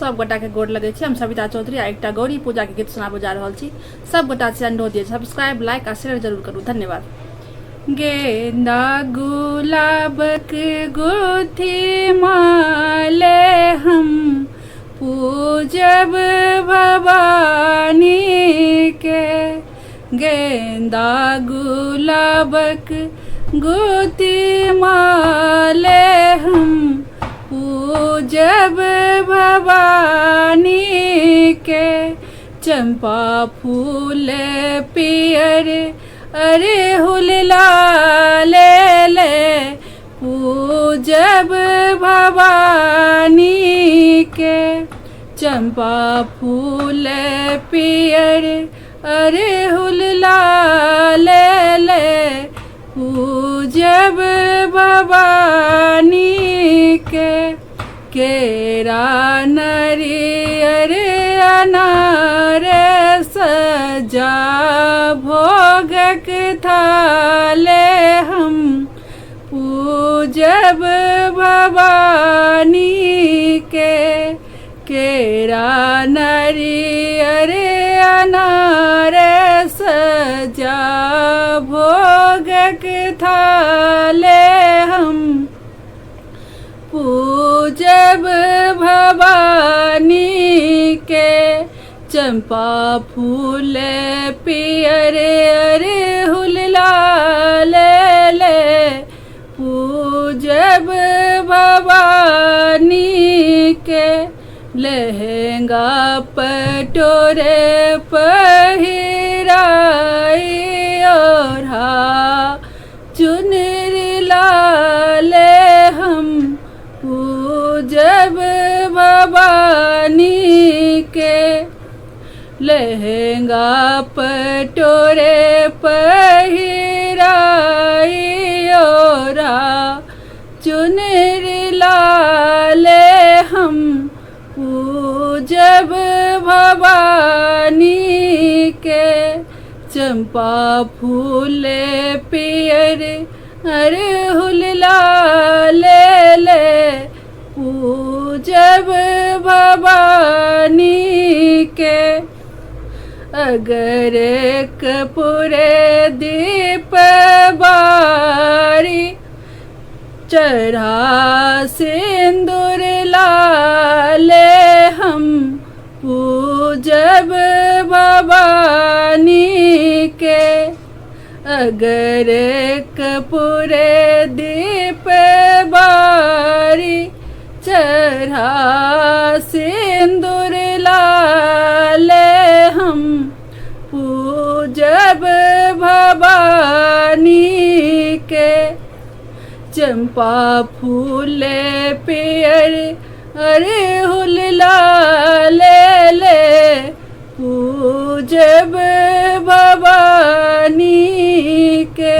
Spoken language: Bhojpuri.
सब गोटा के गोड़ लगे छी। हम सविता चौधरी आ एकटा गौरी पूजा के गीत सुनाबो जा रहल छी। सब गोटा से अनुरोध दिए सब्सक्राइब लाइक आ शेयर जरूर करू। धन्यवाद। गेंदा गुलाबक गुथी माले हम पूजब भवानी के। गेंदा गुलाबक गुथी माले हम पूजब भवानी के। चंपा फूल पियर अड़हुल लाल पूजब भवानी के। चंपा फूल पियर अड़हुल लाल पूजब भवानी के। केरा नरियर अनार सजा भोगक थाले हम पूजब भवानी के। केरा नरियर अनार सजा भोगक थाले हम पूजब भवानी के। चंपा फूल पियर अड़हुल लाल पूजब भवानी के। लहंगा पटोरे पहिराई ओढ़ा चुनर लाल हम पूजब भवानी के। लहंगा पटोरे पहिराई ओढ़ा चुनर लाल हम पूजब भवानी के। चंपा फूल पियर अड़हुल लाल पूजब भवानी के। अगर कपूरे दीप बारी चढ़ा सिंदूर लाल हम पूजब भवानी के। अगर कपूरे दीप बारी चढ़ा सिंदूर लाल हम पूजब भवानी के। चंपा फूल पियर अड़हुल लाल पूजब भवानी के।